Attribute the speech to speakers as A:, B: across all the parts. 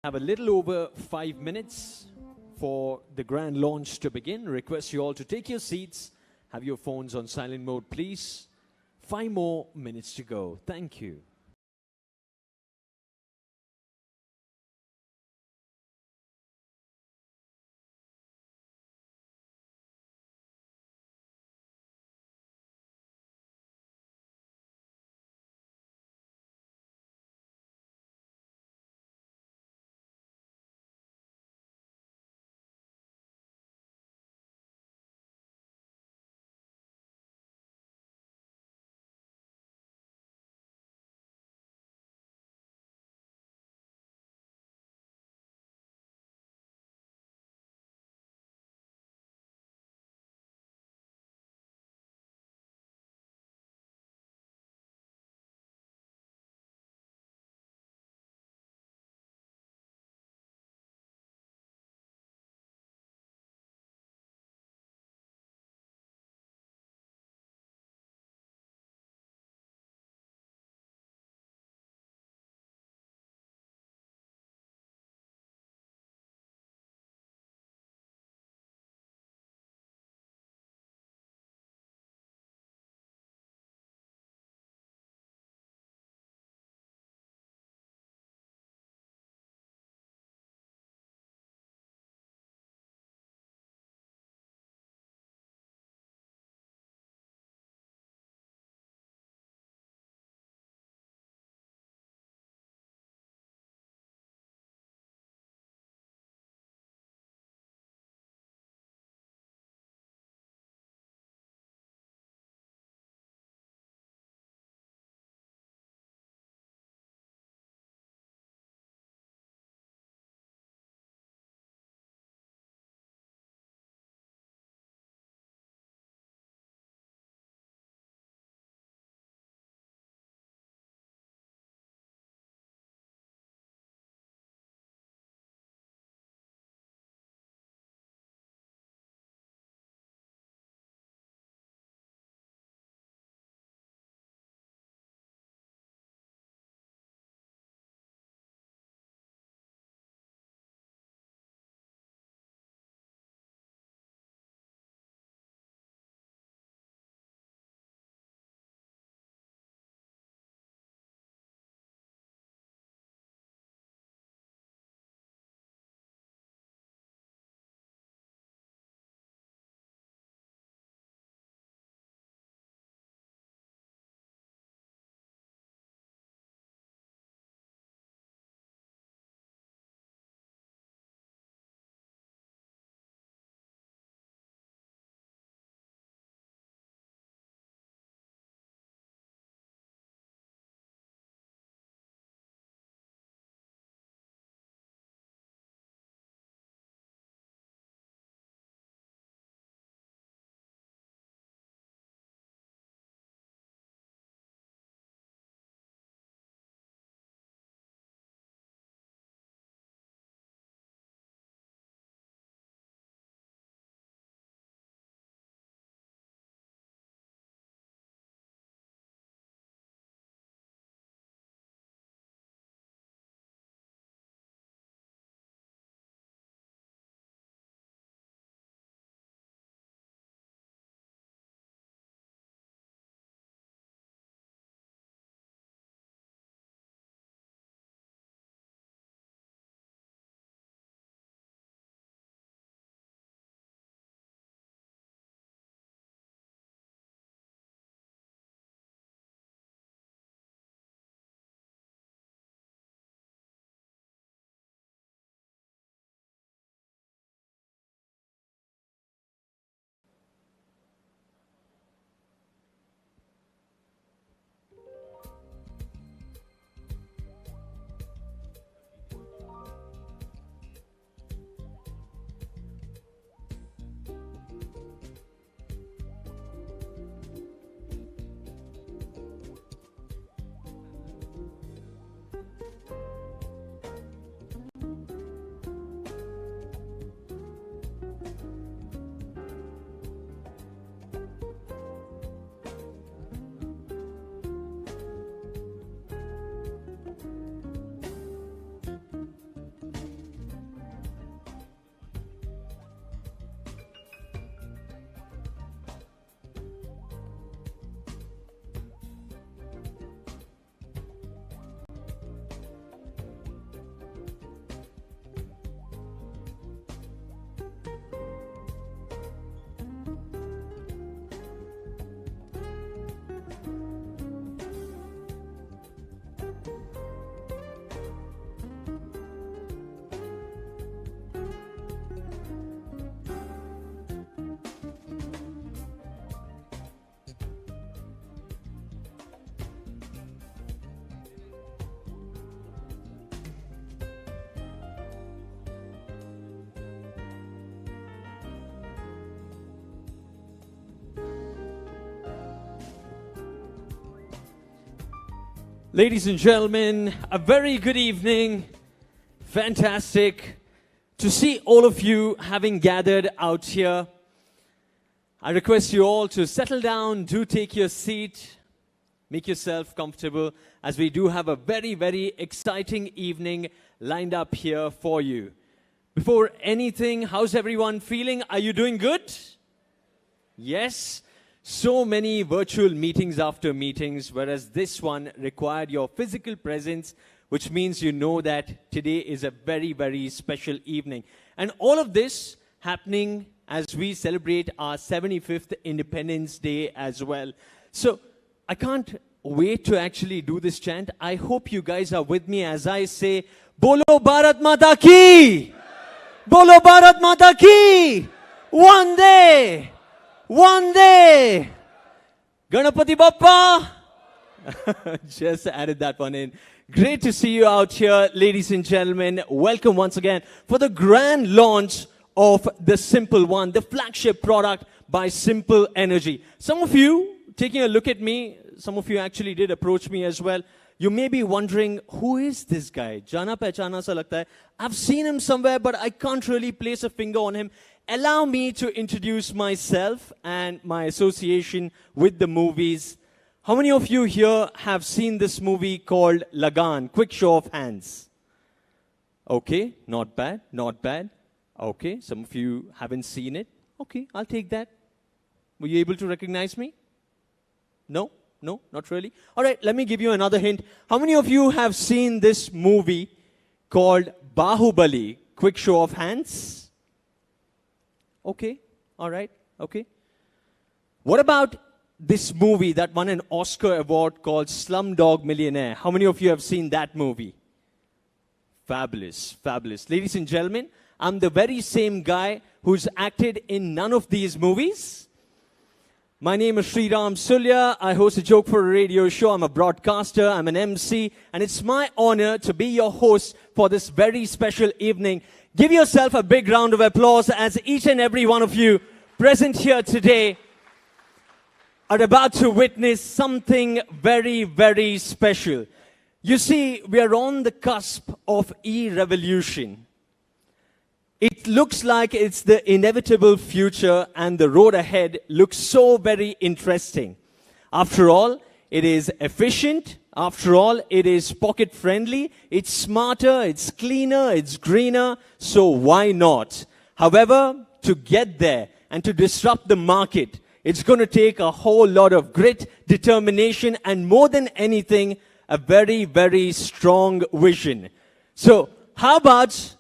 A: Have a little over 5 minutes for the grand launch to begin. Request you all to take your seats. Have your phones on silent mode, please. 5 more minutes to go. Thank you. Ladies and gentlemen, a very good evening. Fantastic to see all of you having gathered out here. I request you all to settle down, do take your seat, make yourself comfortable, as we do have a very, very exciting evening lined up here for you. Before anything, how's everyone feeling? Are you doing good? Yes? So many virtual meetings after meetings, whereas this one required your physical presence, which means you know that today is a very, very special evening. And all of this happening as we celebrate our 75th Independence Day as well. So I can't wait to actually do this chant. I hope you guys are with me as I say, Bolo Bharat Mata Ki! Bolo Bharat Mata Ki! One day! One day! Ganapati Bappa! Just added that one in. Great to see you out here, ladies and gentlemen. Welcome once again for the grand launch of the Simple One, the flagship product by Simple Energy. Some of you, taking a look at me, some of you actually did approach me as well. You may be wondering, who is this guy? Jana pehchana sa lagta hai. I've seen him somewhere, but I can't really place a finger on him. Allow me to introduce myself and my association with the movies. How many of you here have seen this movie called Lagan? Quick show of hands. Okay, not bad, not bad. Okay, some of you haven't seen it. Okay, I'll take that. Were you able to recognize me? No? No, not really. All right, let me give you another hint. How many of you have seen this movie called Bahubali? Quick show of hands. Okay, all right, okay. What about this movie that won an Oscar award called Slumdog Millionaire? How many of you have seen that movie? Fabulous, fabulous. Ladies and gentlemen, I'm the very same guy who's acted in none of these movies. My name is Sriram Sulya. I host a Joke for a Radio show. I'm a broadcaster. I'm an MC. And it's my honor to be your host for this very special evening. Give yourself a big round of applause as each and every one of you present here today are about to witness something very, very special. You see, we are on the cusp of e-revolution. It looks like it's the inevitable future, and the road ahead looks so very interesting. After all, it is efficient. After all, it is pocket friendly. It's smarter, it's cleaner, it's greener. So why not? However, to get there and to disrupt the market, it's going to take a whole lot of grit, determination, and more than anything, a very, very strong vision. So how about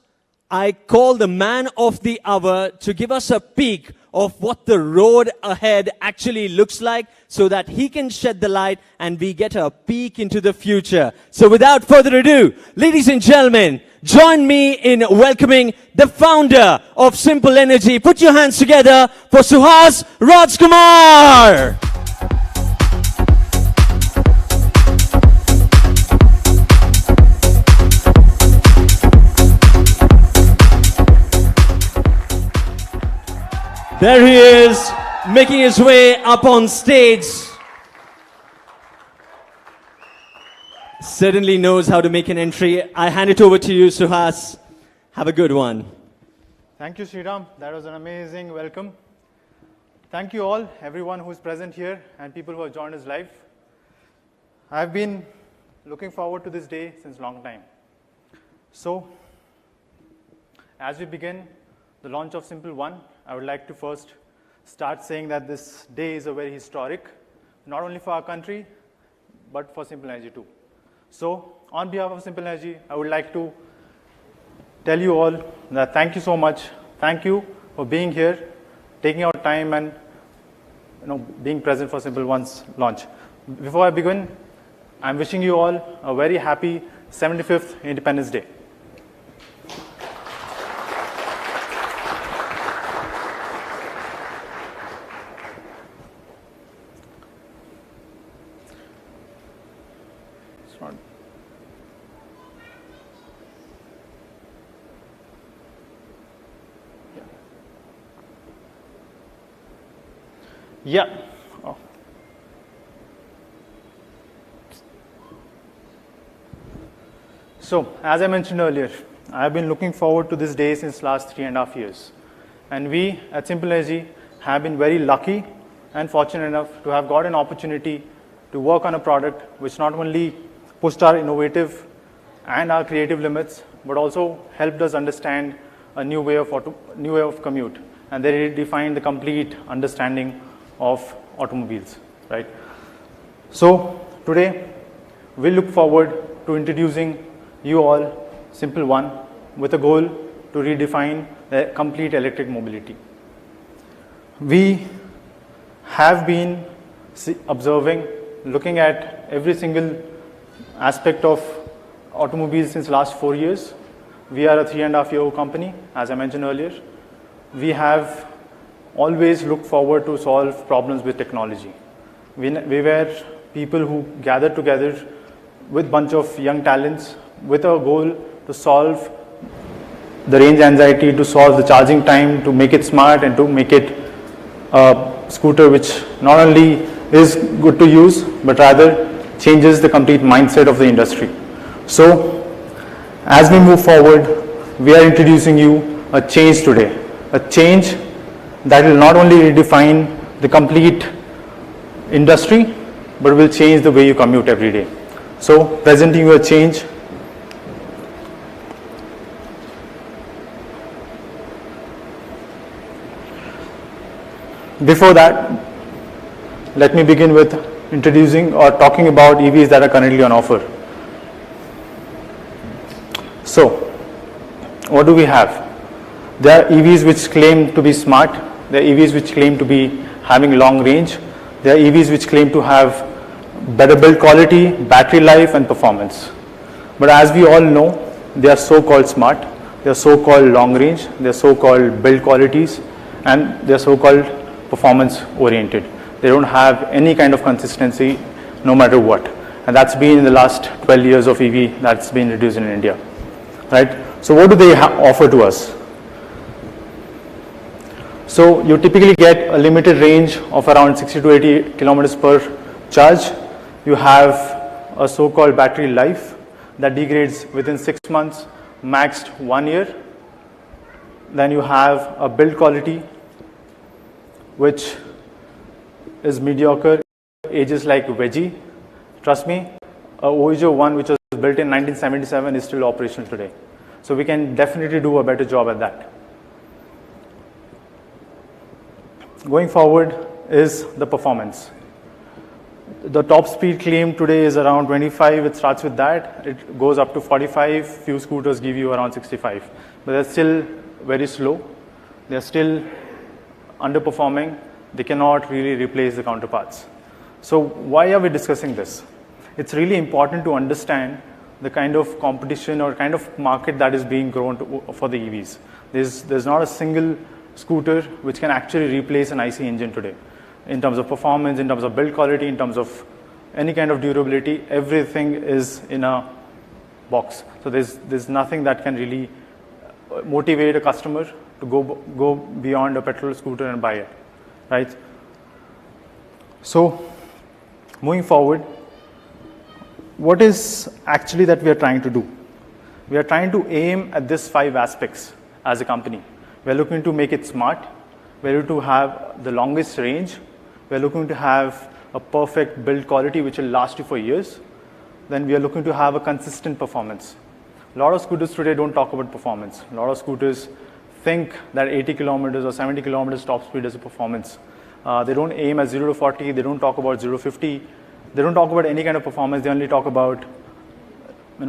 A: I call the man of the hour to give us a peek of what the road ahead actually looks like so that he can shed the light and we get a peek into the future. So without further ado, ladies and gentlemen, join me in welcoming the founder of Simple Energy. Put your hands together for Suhas Rajkumar. There he is, making his way up on stage. Certainly knows how to make an entry. I hand it over to you, Suhas. Have a good one.
B: Thank you, Sriram. That was an amazing welcome. Thank you all, everyone who's present here and people who have joined us live. I've been looking forward to this day since a long time. So, as we begin the launch of Simple One, I would like to first start saying that this day is a very historic, not only for our country, but for Simple Energy too. So, on behalf of Simple Energy, I would like to tell you all that thank you so much. Thank you for being here, taking out time and being present for Simple One's launch. Before I begin, I'm wishing you all a very happy 75th Independence Day. Yeah. Oh. So, as I mentioned earlier, I have been looking forward to this day since last 3.5 years. And we at Simple Energy have been very lucky and fortunate enough to have got an opportunity to work on a product which not only pushed our innovative and our creative limits, but also helped us understand a new way of commute. And they redefined the complete understanding of automobiles, right? So today, we look forward to introducing you all Simple One with a goal to redefine the complete electric mobility. We have been observing, looking at every single aspect of automobiles since last 4 years. We are a 3.5-year-old company, as I mentioned earlier. We have always looked forward to solve problems with technology. We were people who gathered together with a bunch of young talents with a goal to solve the range anxiety, to solve the charging time, to make it smart and to make it a scooter which not only is good to use, but rather changes the complete mindset of the industry. So, as we move forward, we are introducing you a change today, a change that will not only redefine the complete industry, but will change the way you commute every day. So, presenting you a change. Before that, let me begin with introducing or talking about EVs that are currently on offer. So, what do we have? There are EVs which claim to be smart. There are EVs which claim to be having long range. There are EVs which claim to have better build quality, battery life, and performance. But as we all know, they are so-called smart. They are so-called long range. They are so-called build qualities, and they are so-called performance oriented. They don't have any kind of consistency no matter what. And that's been in the last 12 years of EV that's been introduced in India, right? So what do they offer to us? So you typically get a limited range of around 60 to 80 kilometers per charge. You have a so-called battery life that degrades within 6 months, maxed 1 year. Then you have a build quality which is mediocre, ages like Veggie. Trust me, a Oijo 1 which was built in 1977 is still operational today. So we can definitely do a better job at that. Going forward is the performance. The top speed claim today is around 25, it starts with that. It goes up to 45, few scooters give you around 65. But they're still very slow. They're still underperforming. They cannot really replace the counterparts. So why are we discussing this? It's really important to understand the kind of competition or kind of market that is being grown for the EVs. There's not a single scooter which can actually replace an IC engine today. In terms of performance, in terms of build quality, in terms of any kind of durability, everything is in a box. So there's nothing that can really motivate a customer to go beyond a petrol scooter and buy it, right? So moving forward, what is actually that we are trying to do? We are trying to aim at these 5 aspects as a company. We are looking to make it smart. We are looking to have the longest range. We are looking to have a perfect build quality which will last you for years. Then we are looking to have a consistent performance. A lot of scooters today don't talk about performance. A lot of scooters think that 80 kilometers or 70 kilometers top speed is a performance. They don't aim at 0 to 40. They don't talk about 0 to 50. They don't talk about any kind of performance. They only talk about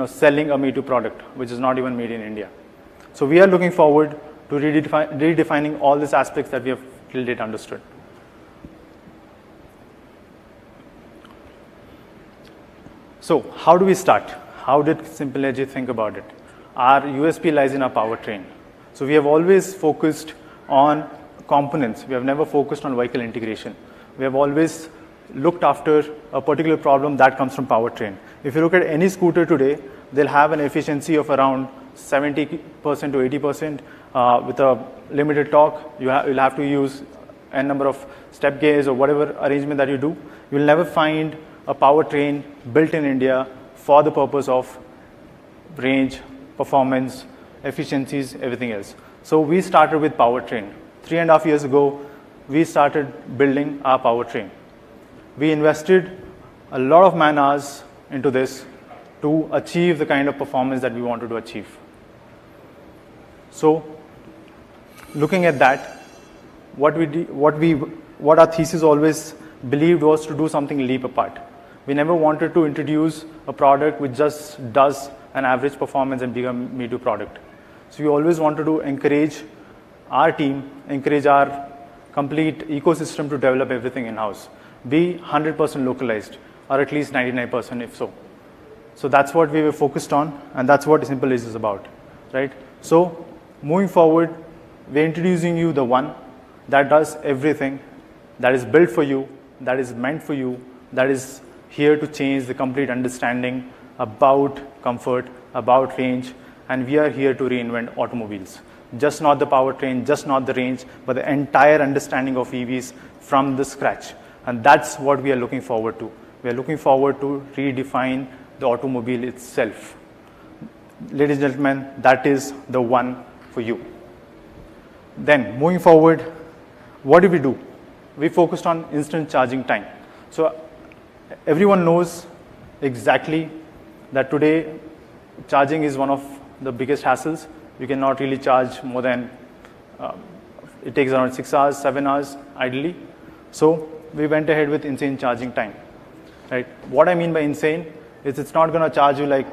B: selling a Me-Too product, which is not even made in India. So we are looking forward to redefining all these aspects that we have till date understood. So how do we start? How did Simple Energy think about it? Our USP lies in our powertrain. So we have always focused on components. We have never focused on vehicle integration. We have always looked after a particular problem that comes from powertrain. If you look at any scooter today, they'll have an efficiency of around 70% to 80% with a limited torque. You'll have to use a number of step gears or whatever arrangement that you do. You'll never find a powertrain built in India for the purpose of range, performance, efficiencies, everything else. So we started with powertrain. 3.5 years ago, we started building our powertrain. We invested a lot of man hours into this to achieve the kind of performance that we wanted to achieve. So looking at that, what our thesis always believed was to do something leap apart. We never wanted to introduce a product which just does an average performance and become a me-too product. So we always wanted to encourage our team, encourage our complete ecosystem to develop everything in-house, be 100% localized, or at least 99% if so. So that's what we were focused on, and that's what Simple Lazy is about, right? So moving forward, we're introducing you the one that does everything, that is built for you, that is meant for you, that is here to change the complete understanding about comfort, about range, and we are here to reinvent automobiles. Just not the powertrain, just not the range, but the entire understanding of EVs from the scratch. And that's what we are looking forward to. We are looking forward to redefine the automobile itself. Ladies and gentlemen, that is the one for you. Then, moving forward, what did we do? We focused on instant charging time. So everyone knows exactly that today charging is one of the biggest hassles. You cannot really charge more than, it takes around 6 hours, 7 hours ideally. So we went ahead with insane charging time. Right? What I mean by insane is it's not going to charge you like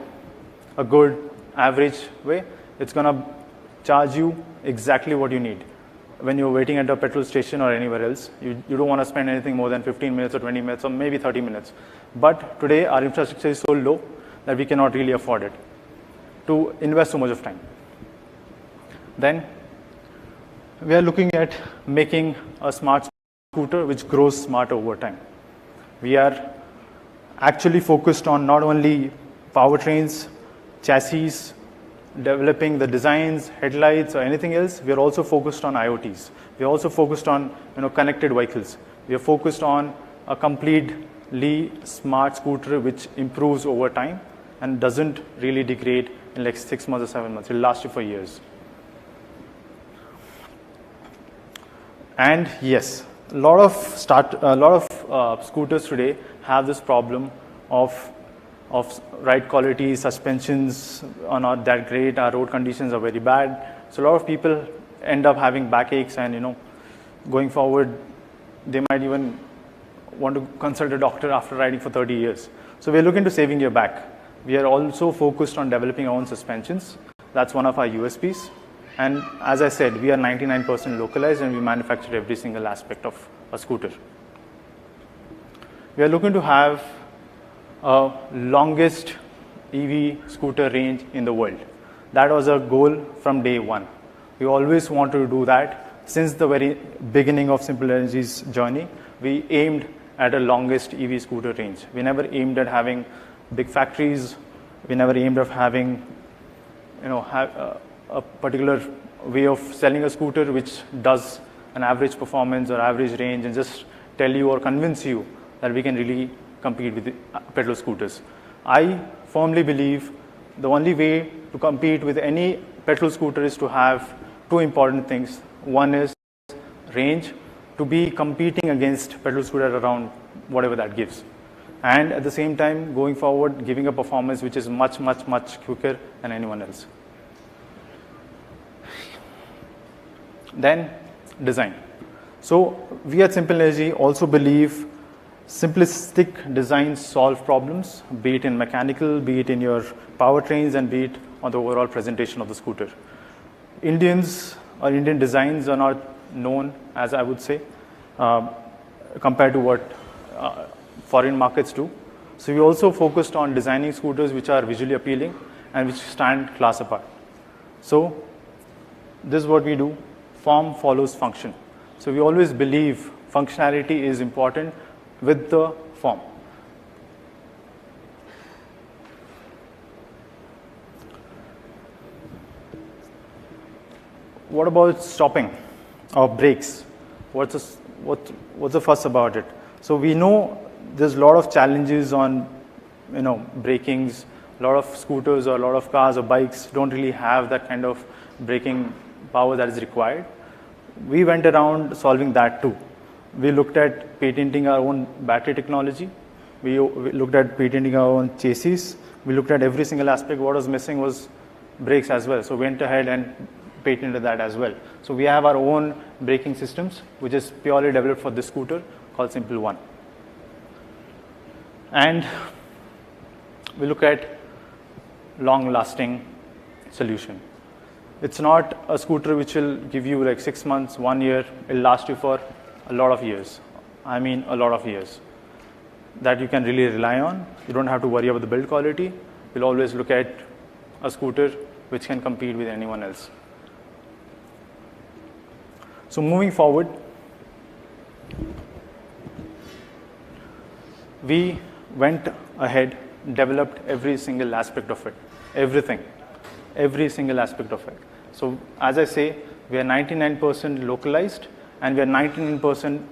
B: a good average way. It's going to charge you exactly what you need. When you're waiting at a petrol station or anywhere else, you don't want to spend anything more than 15 minutes or 20 minutes or maybe 30 minutes. But today our infrastructure is so low that we cannot really afford it to invest so much of time. Then we are looking at making a smart scooter which grows smarter over time. We are actually focused on not only powertrains, chassis, developing the designs, headlights, or anything else. We are also focused on IoTs. We are also focused on connected vehicles. We are focused on a completely smart scooter which improves over time and doesn't really degrade in like 6 months or 7 months. It will last you for years. And yes, a lot of scooters today have this problem of ride quality, suspensions are not that great, our road conditions are very bad. So a lot of people end up having backaches, and going forward, they might even want to consult a doctor after riding for 30 years. So we're looking to saving your back. We are also focused on developing our own suspensions. That's one of our USPs. And as I said, we are 99% localized and we manufacture every single aspect of a scooter. We are looking to have a longest EV scooter range in the world. That was our goal from day one. We always wanted to do that. Since the very beginning of Simple Energy's journey, we aimed at a longest EV scooter range. We never aimed at having big factories. We never aimed at having a particular way of selling a scooter which does an average performance or average range and just tell you or convince you that we can really compete with the petrol scooters. I firmly believe the only way to compete with any petrol scooter is to have two important things. One is range, to be competing against petrol scooter around whatever that gives. And at the same time, going forward, giving a performance which is much, much, much quicker than anyone else. Then design. So we at Simple Energy also believe simplistic designs solve problems, be it in mechanical, be it in your powertrains, and be it on the overall presentation of the scooter. Indian designs are not known, as I would say, compared to what foreign markets do. So we also focused on designing scooters which are visually appealing and which stand class apart. So this is what we do. Form follows function. So we always believe functionality is important with the form. What about stopping or brakes? What's the fuss about it? So we know there's a lot of challenges on brakings A lot of scooters or a lot of cars or bikes don't really have that kind of braking power that is required. We went around solving that too. We looked at patenting our own battery technology. We looked at patenting our own chassis. We looked at every single aspect. What was missing was brakes as well. So we went ahead and patented that as well. So we have our own braking systems, which is purely developed for this scooter called Simple One. And we look at long-lasting solution. It's not a scooter which will give you like 6 months, 1 year. It'll last you for a lot of years. I mean a lot of years. That you can really rely on. You don't have to worry about the build quality. You'll always look at a scooter which can compete with anyone else. So moving forward, we went ahead, developed every single aspect of it, everything, every single aspect of it. So as I say, we are 99% localized and we are 99%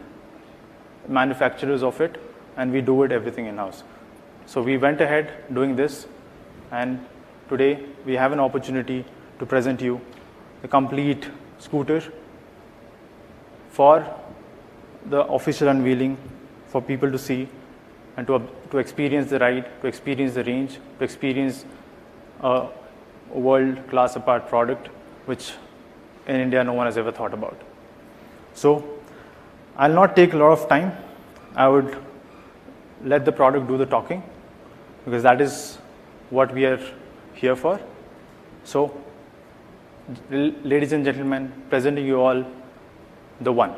B: manufacturers of it, and we do it everything in-house. So we went ahead doing this, and today we have an opportunity to present you the complete scooter for the official unveiling for people to see and to experience the ride, to experience the range, to experience a world-class apart product which in India no one has ever thought about. So I'll not take a lot of time. I would let the product do the talking because that is what we are here for. So ladies and gentlemen, presenting you all the One.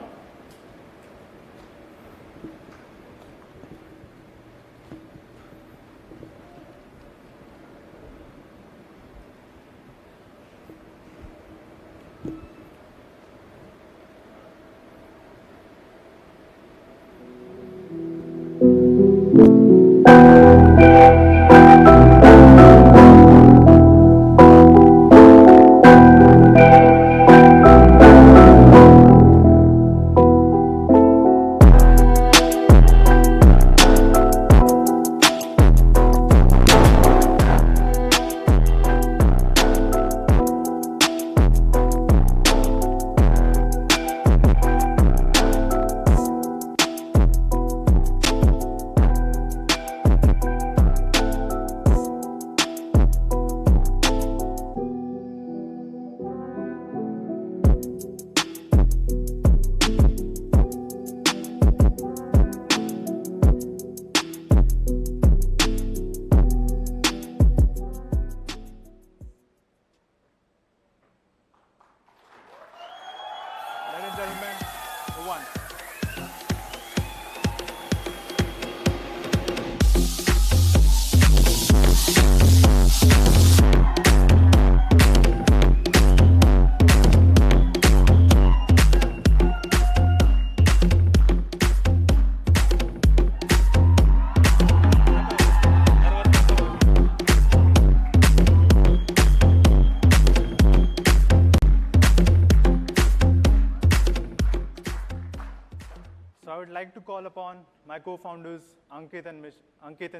B: Ladies and gentlemen, the One. So I would like to call upon my co-founders, Ankit and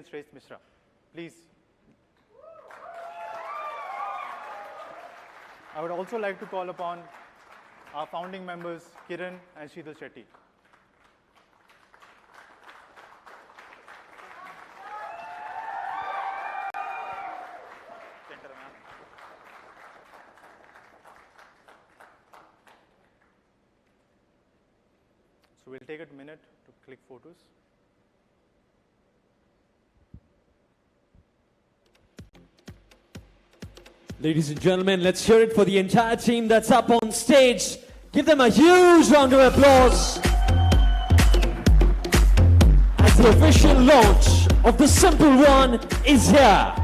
B: Shreyas Mishra. Please. I would also like to call upon our founding members, Kiran and Sheetal Shetty. So we'll take a minute to click photos.
A: Ladies and gentlemen, let's hear it for the entire team that's up on stage. Give them a huge round of applause as the official launch of the Simple One is here.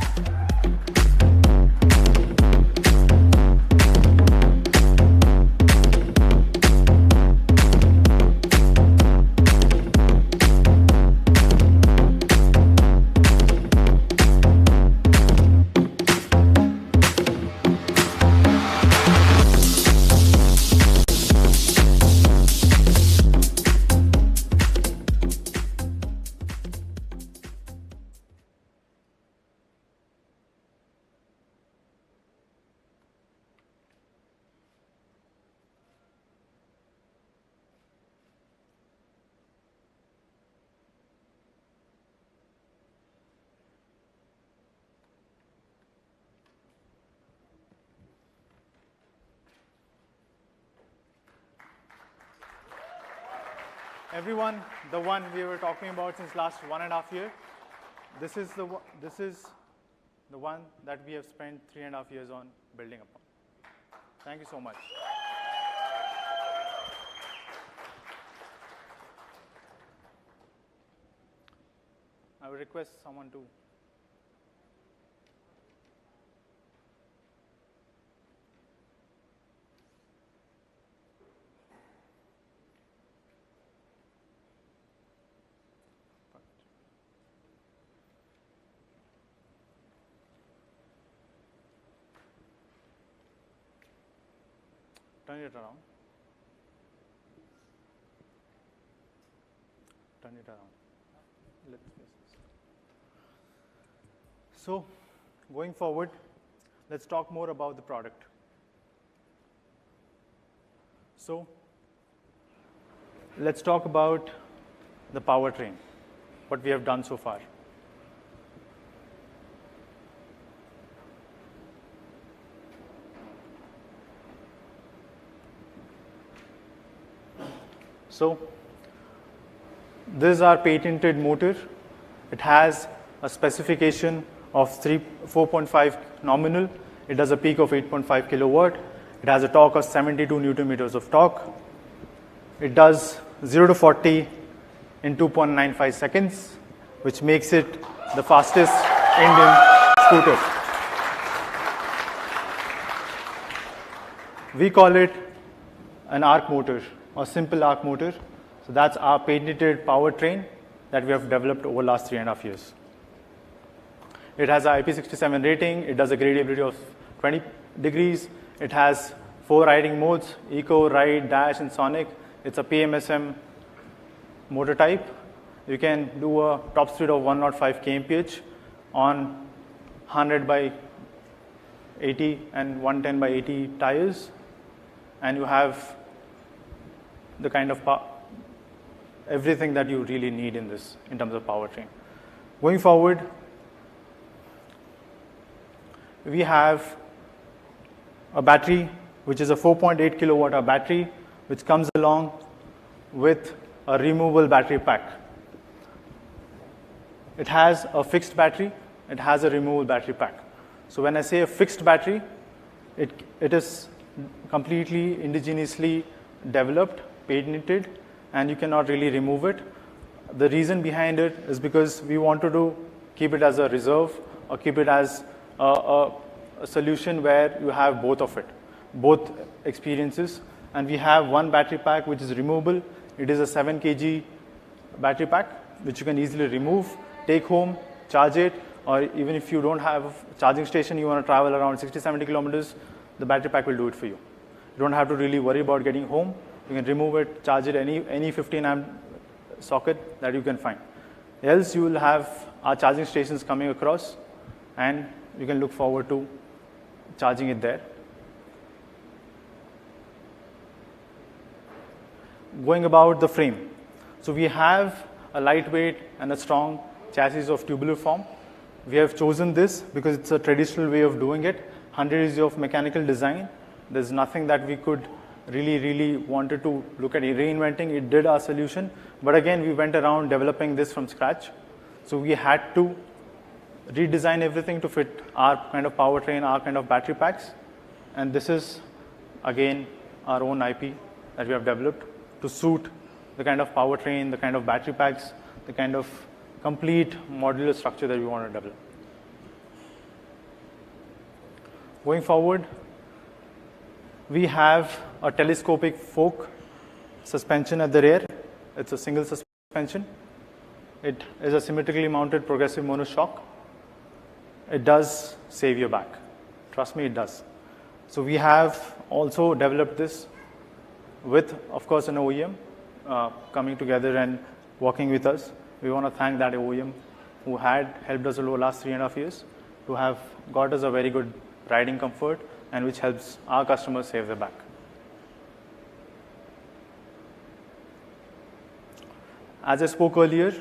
B: everyone, the one we were talking about since last 1.5 years, this is the one that we have spent 3.5 years on building upon. Thank you so much. I would request someone to. Turn it around. Turn it around. Let's face this. So, going forward, let's talk more about the product. So, let's talk about the powertrain, what we have done so far. So, this is our patented motor. It has a specification of 4.5 nominal. It does a peak of 8.5 kilowatt. It has a torque of 72 Newton meters of torque. It does 0 to 40 in 2.95 seconds, which makes it the fastest Indian scooter. We call it an arc motor or simple arc motor. So that's our patented powertrain that we have developed over the last 3.5 years. It has an IP67 rating. It does a gradability of 20 degrees. It has 4 riding modes: Eco, Ride, Dash, and Sonic. It's a PMSM motor type. You can do a top speed of 105 kmph on 100 by 80 and 110 by 80 tires. And you have the kind of everything that you really need in this in terms of powertrain. Going forward, we have a battery which is a 4.8 kilowatt hour battery, which comes along with a removable battery pack. It has a fixed battery. It has a removable battery pack. So when I say a fixed battery, it is completely indigenously developed, patented, and you cannot really remove it. The reason behind it is because we wanted to keep it as a reserve or keep it as a solution where you have both of it, both experiences. And we have one battery pack which is removable. It is a 7 kg battery pack which you can easily remove, take home, charge it, or even if you don't have a charging station, you want to travel around 60-70 kilometers, the battery pack will do it for you. You don't have to really worry about getting home. You can remove it, charge it any 15 amp socket that you can find. Else you will have our charging stations coming across, and you can look forward to charging it there. Going about the frame. So we have a lightweight and a strong chassis of tubular form. We have chosen this because it's a traditional way of doing it. 100 years of mechanical design. There's nothing that we could really wanted to look at reinventing. It did our solution. But again, we went around developing this from scratch. So we had to redesign everything to fit our kind of powertrain, our kind of battery packs. And this is, again, our own IP that we have developed to suit the kind of powertrain, the kind of battery packs, the kind of complete modular structure that we want to develop. Going forward, we have a telescopic fork suspension at the rear. It's a single suspension. It is a symmetrically mounted progressive monoshock. It does save your back. Trust me, it does. So we have also developed this with, of course, an OEM coming together and working with us. We want to thank that OEM who had helped us over the last 3.5 years to have got us a very good riding comfort and which helps our customers save their back. As I spoke earlier,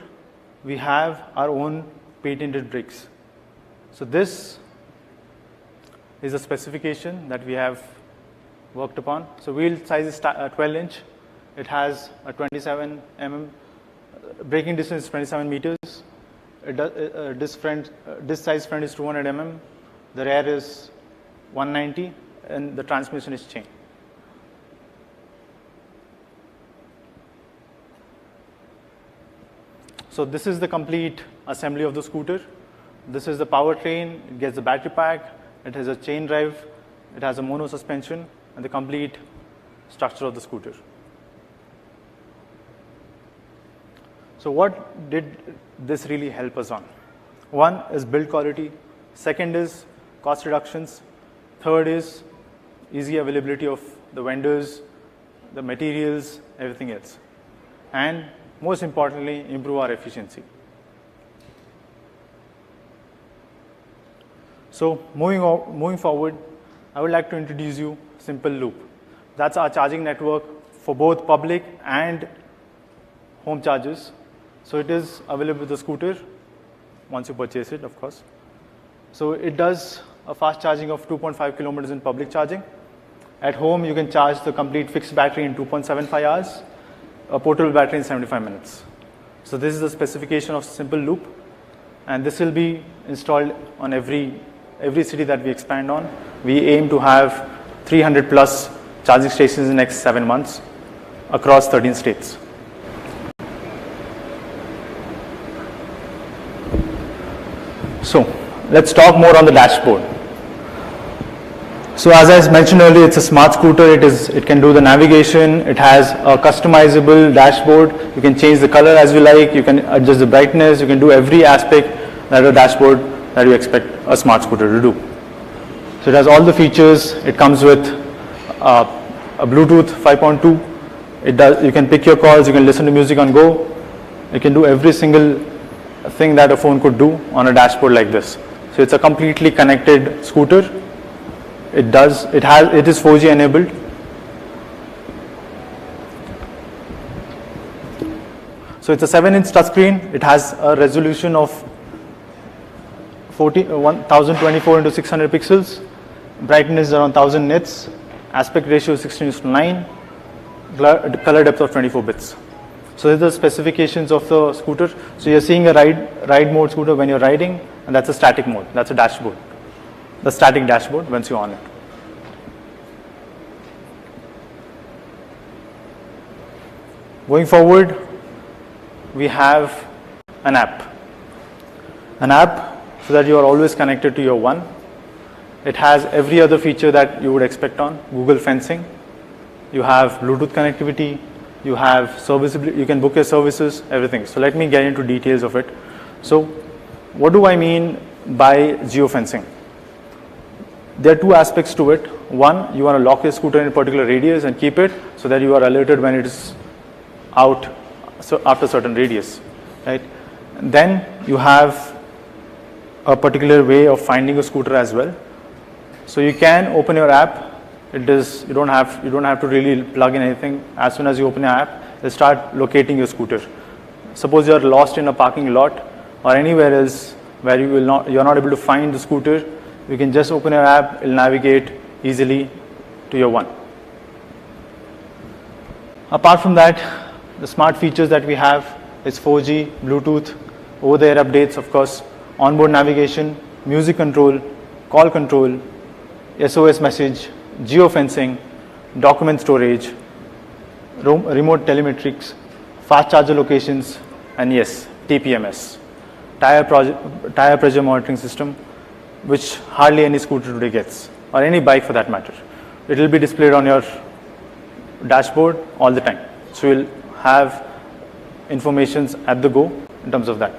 B: we have our own patented brakes. So this is a specification that we have worked upon. So wheel size is 12 inch. It has a 27 mm, braking distance is 27 meters. Disc size front is 200 mm. The rear is 190, and the transmission is chain. So this is the complete assembly of the scooter. This is the powertrain. It gets the battery pack. It has a chain drive. It has a mono suspension, and the complete structure of the scooter. So what did this really help us on? One is build quality. Second is cost reductions. Third is easy availability of the vendors, the materials, everything else. And most importantly, improve our efficiency. So moving forward, I would like to introduce you Simple Loop. That's our charging network for both public and home chargers. So it is available with the scooter once you purchase it, of course. So it does a fast charging of 2.5 kilometers in public charging. At home, you can charge the complete fixed battery in 2.75 hours, a portable battery in 75 minutes. So this is the specification of Simple Loop, and this will be installed on every city that we expand on. We aim to have 300 plus charging stations in the next 7 months across 13 states. So let's talk more on the dashboard. So as I mentioned earlier, it's a smart scooter. It can do the navigation. It has a customizable dashboard. You can change the color as you like. You can adjust the brightness. You can do every aspect that a dashboard that you expect a smart scooter to do. So it has all the features. It comes with a Bluetooth 5.2. You can pick your calls. You can listen to music on go. You can do every single thing that a phone could do on a dashboard like this. So it's a completely connected scooter. It is 4G enabled. So it's a 7-inch touchscreen. It has a resolution of 1024 into 600 pixels. Brightness is around 1000 nits. Aspect ratio is 16:9. Color depth of 24 bits. So these are the specifications of the scooter. So you're seeing a ride mode scooter when you're riding, and that's a static mode. That's a dashboard. The static dashboard once you're on it. Going forward, we have an app. An app so that you are always connected to your one. It has every other feature that you would expect on Google fencing. You have Bluetooth connectivity. You have serviceability. You can book your services, everything. So let me get into details of it. So what do I mean by geofencing? There are two aspects to it. One, you want to lock your scooter in a particular radius and keep it so that you are alerted when it is out after a certain radius, right? Then you have a particular way of finding a scooter as well. So you can open your app. You don't have to really plug in anything. As soon as you open your app, it'll start locating your scooter. Suppose you are lost in a parking lot or anywhere else where you're not able to find the scooter. You can just open your app, it'll navigate easily to your one. Apart from that, the smart features that we have is 4G, Bluetooth, over-the-air updates, of course, onboard navigation, music control, call control, SOS message, geofencing, document storage, remote telemetrics, fast charger locations, and yes, TPMS, tire pressure monitoring system, which hardly any scooter today gets, or any bike for that matter. It will be displayed on your dashboard all the time. So you'll have informations at the go in terms of that.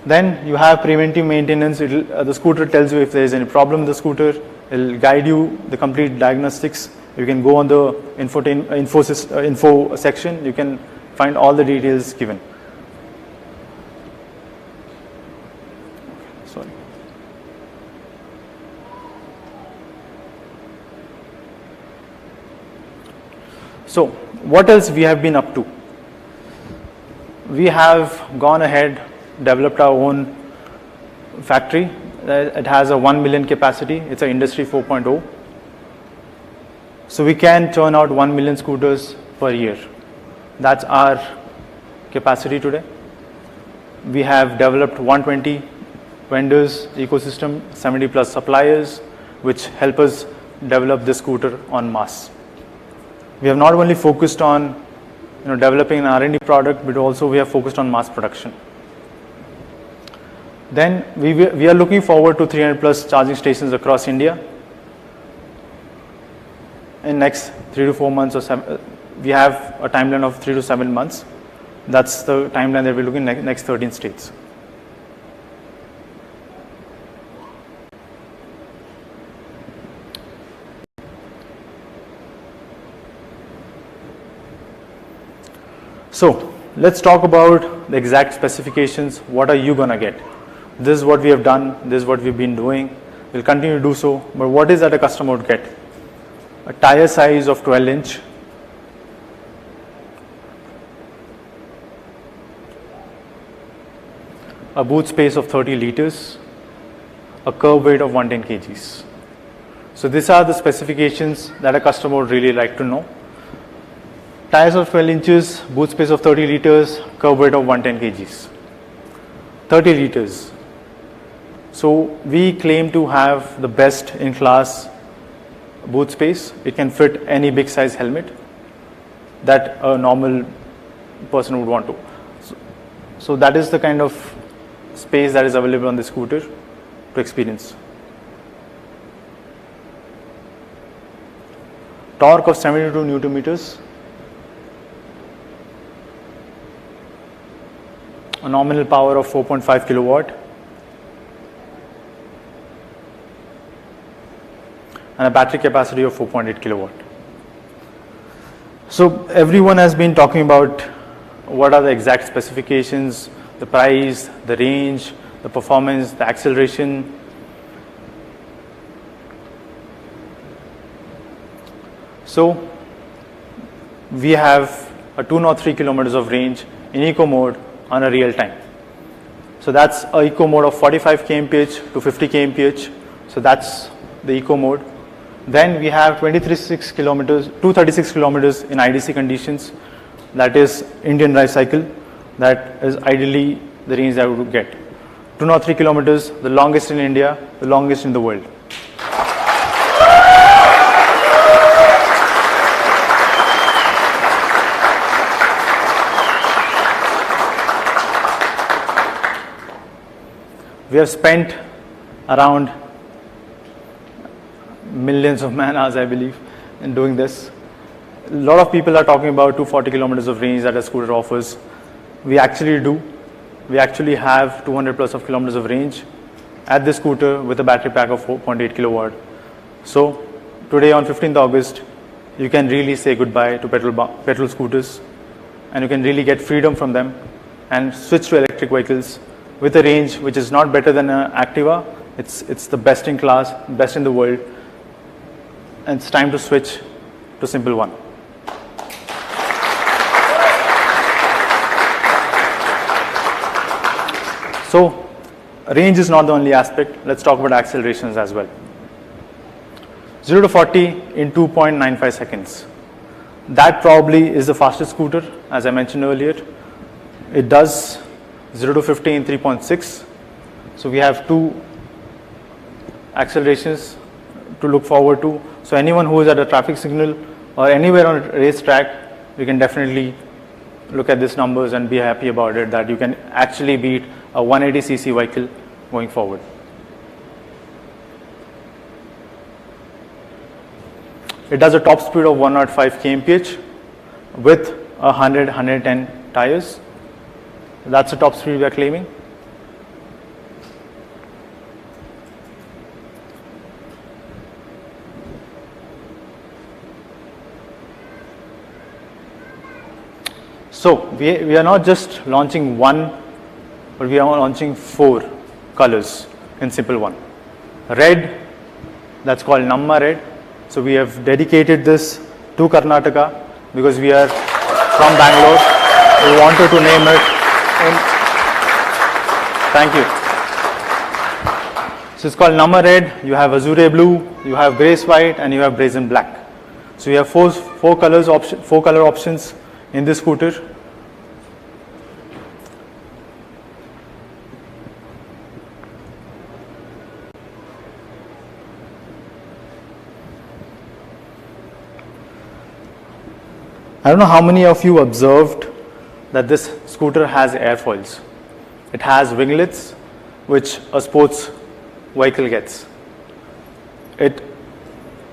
B: Then you have preventive maintenance. The scooter tells you if there is any problem with the scooter. It will guide you the complete diagnostics. You can go on the info section. You can find all the details given. Sorry. So what else we have been up to? We have gone ahead, developed our own factory. It has a 1 million capacity. It's an Industry 4.0. So we can churn out 1 million scooters per year. That's our capacity today. We have developed 120 vendors ecosystem, 70 plus suppliers, which help us develop this scooter en masse. We have not only focused on developing an R&D product, but also we have focused on mass production. Then we are looking forward to 300 plus charging stations across India. In next 3 to 4 months or 7, we have a timeline of 3 to 7 months. That's the timeline that we're looking at next 13 states. So let's talk about the exact specifications. What are you gonna get? This is what we have done. This is what we've been doing. We'll continue to do so. But what is that a customer would get? A tire size of 12-inch. A boot space of 30 liters. A curb weight of 110 kgs. So these are the specifications that a customer would really like to know. Tires of 12 inches, boot space of 30 liters, curb weight of 110 kgs. 30 liters. So we claim to have the best in class boot space. It can fit any big size helmet that a normal person would want to. So that is the kind of space that is available on the scooter to experience. Torque of 72 Newton meters. A nominal power of 4.5 kilowatt. And a battery capacity of 4.8 kilowatt. So everyone has been talking about what are the exact specifications, the price, the range, the performance, the acceleration. So we have a 203 kilometers of range in eco mode on a real time. So that's a eco mode of 45 kmph to 50 kmph. So that's the eco mode. Then we have 236 kilometers in IDC conditions. That is Indian drive cycle. That is ideally the range that we would get. 203 kilometers, the longest in India, the longest in the world. We have spent around millions of man hours, I believe, in doing this. A lot of people are talking about 240 kilometers of range that a scooter offers. We actually do. We actually have 200 plus of kilometers of range at this scooter with a battery pack of 4.8 kilowatt. So today on 15th August, you can really say goodbye to petrol scooters, and you can really get freedom from them and switch to electric vehicles with a range which is not better than an Activa. It's the best in class, best in the world. And it's time to switch to Simple One. So range is not the only aspect. Let's talk about accelerations as well. 0 to 40 in 2.95 seconds. That probably is the fastest scooter, as I mentioned earlier. It does 0 to 50 in 3.6. So we have two accelerations to look forward to. So anyone who is at a traffic signal or anywhere on a racetrack, we can definitely look at these numbers and be happy about it, that you can actually beat a 180cc vehicle going forward. It does a top speed of 105 kmph with 110 tires. That's the top speed we are claiming. So we are not just launching one, but we are launching 4 colors in Simple One. Red, that's called Namma Red. So we have dedicated this to Karnataka because we are from Bangalore. We wanted to name it. Thank you. So it's called Namma Red. You have Azure Blue, you have Grace White, and you have Brazen Black. So you have four color options in this scooter. I don't know how many of you observed that this scooter has airfoils. It has winglets, which a sports vehicle gets. It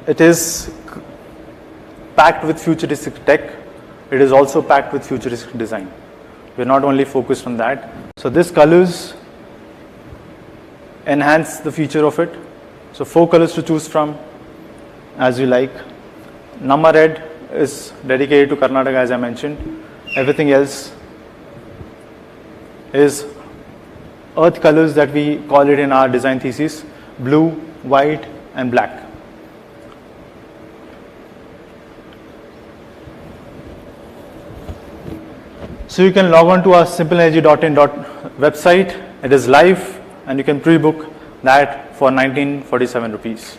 B: is packed with futuristic tech. It is also packed with futuristic design. We're not only focused on that. So this colors enhance the feature of it. So 4 colors to choose from as you like. Nama Red is dedicated to Karnataka, as I mentioned. Everything else is earth colors that we call it in our design thesis: blue, white, and black. So you can log on to our simplenergy.in website. It is live, and you can pre-book that for 1947 rupees.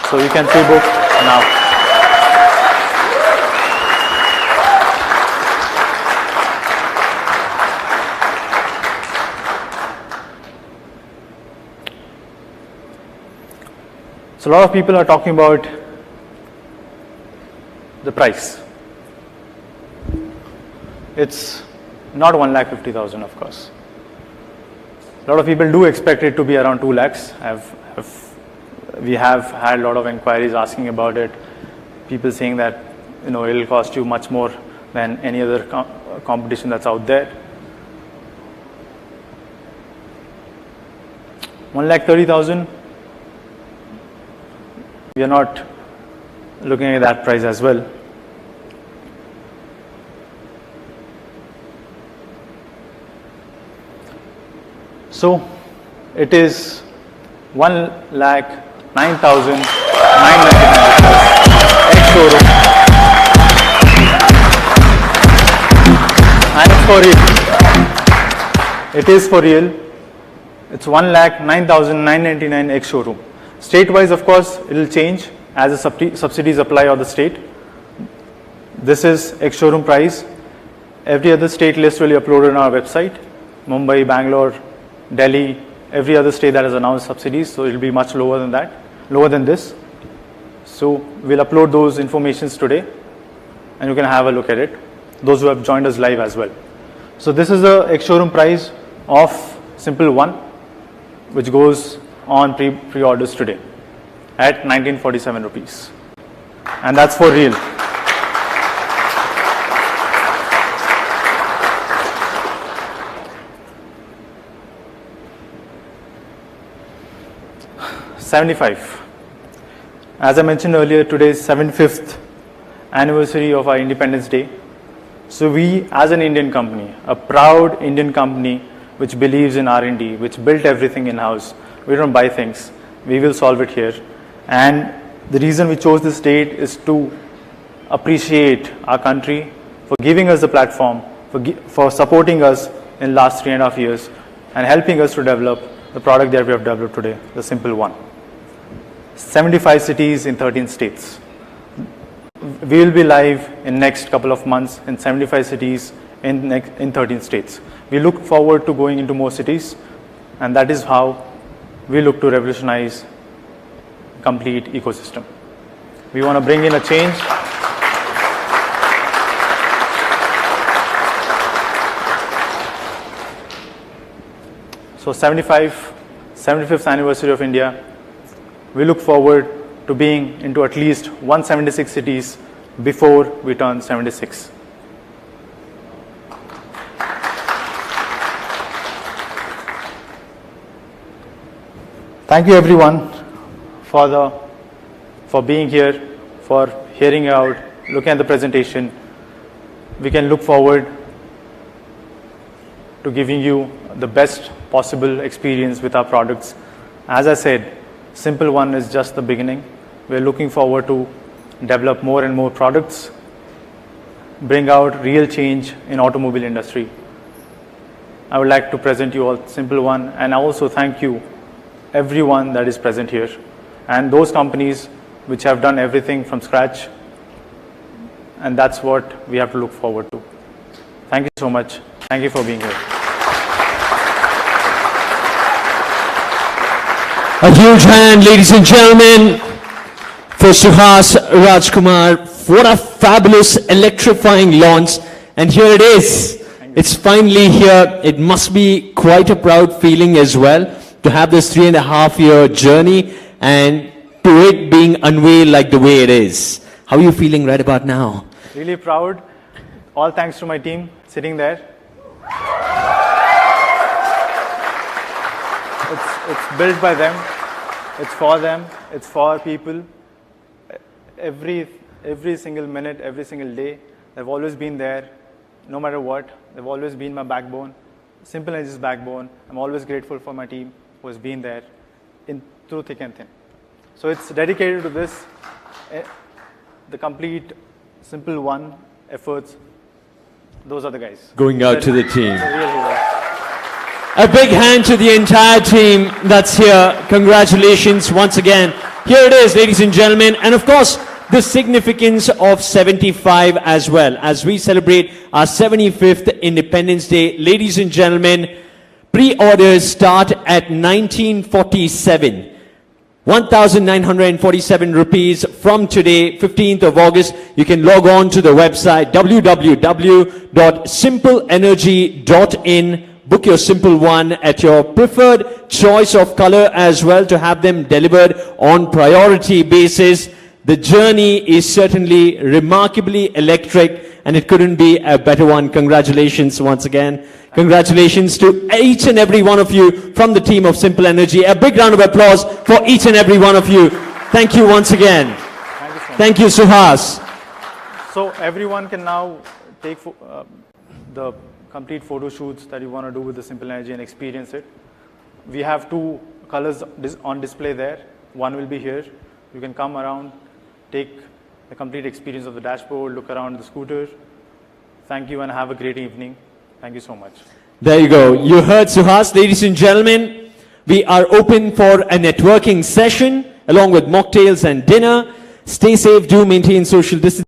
B: So you can pre-book now. So a lot of people are talking about the price. It's not 1,50,000, of course. A lot of people do expect it to be around 2 lakhs. We have had a lot of inquiries asking about it. People saying that it will cost you much more than any other competition that's out there. 1,30,000. We are not looking at that price as well. So it is 1,09,999 ex-showroom, and it's for real. It is for real. It's 1,09,999 ex-showroom. State-wise, of course, it will change as the subsidies apply on the state. This is ex-showroom price. Every other state list will be uploaded on our website. Mumbai, Bangalore, Delhi, every other state that has announced subsidies, so it will be much lower than that, lower than this. So we'll upload those informations today, and you can have a look at it. Those who have joined us live as well. So this is the ex-showroom price of Simple One, which goes on pre-orders today at 1947 rupees, and that's for real. $75. As I mentioned earlier, today is 75th anniversary of our Independence Day. So we, as an Indian company, a proud Indian company which believes in R&D, which built everything in-house, we don't buy things, we will solve it here. And the reason we chose this date is to appreciate our country for giving us the platform, for supporting us in the last 3.5 years, and helping us to develop the product that we have developed today, the Simple One. 75 cities in 13 states. We will be live in next couple of months in 75 cities in 13 states. We look forward to going into more cities, and that is how we look to revolutionize complete ecosystem. We want to bring in a change. So 75th anniversary of India. We look forward to being into at least 176 cities before we turn 76. Thank you everyone for being here, for hearing out, looking at the presentation. We can look forward to giving you the best possible experience with our products. As I said, Simple One is just the beginning. We're looking forward to develop more and more products, bring out real change in automobile industry. I would like to present you all Simple One, and I also thank you everyone that is present here, and those companies which have done everything from scratch and that's what we have to look forward to. Thank you so much. Thank you for being here.
A: A huge hand, ladies and gentlemen, for Suhas Rajkumar. What a fabulous, electrifying launch. And here it is. It's finally here. It must be quite a proud feeling as well to have this 3.5-year journey and to it being unveiled like the way it is. How are you feeling right about now?
B: Really proud. All thanks to my team sitting there. It's built by them. It's for them. It's for people. Every single minute, every single day, they've always been there, no matter what. They've always been my backbone, Simple Energy's backbone. I'm always grateful for my team who has been there through thick and thin. So it's dedicated to this, the complete Simple One efforts. Those are the guys.
A: Going out to the team.
B: Really.
A: A big hand to the entire team that's here. Congratulations once again. Here it is, ladies and gentlemen. And of course, the significance of 75 as well, as we celebrate our 75th Independence Day. Ladies and gentlemen, pre-orders start at 1947. 1,947 rupees from today, 15th of August. You can log on to the website www.simpleenergy.in. Book your Simple One at your preferred choice of color as well to have them delivered on priority basis. The journey is certainly remarkably electric and it couldn't be a better one. Congratulations once again. Congratulations to each and every one of you from the team of Simple Energy. A big round of applause for each and every one of you. Thank you once again.
B: Thank you so much.
A: Thank you, Suhas.
B: So everyone can now take the complete photo shoots that you want to do with the Simple Energy and experience it. We have 2 colors on display there. One will be here. You can come around, take the complete experience of the dashboard, look around the scooter. Thank you and have a great evening. Thank you so much.
A: There you go. You heard Suhas. Ladies and gentlemen, we are open for a networking session along with mocktails and dinner. Stay safe. Do maintain social distance.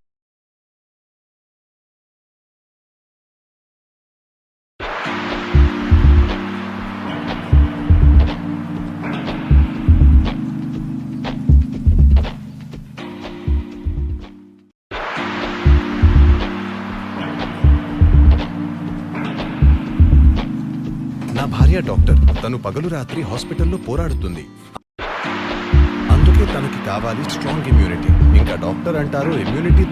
C: నా భార్య doctor. తను పగలు రాత్రి హాస్పిటల్లో పోరాడుతుంది. అందుకే తనకి కావాలి strong immunity. ఇంకా డాక్టర్ అంటారు ఇమ్యూనిటీ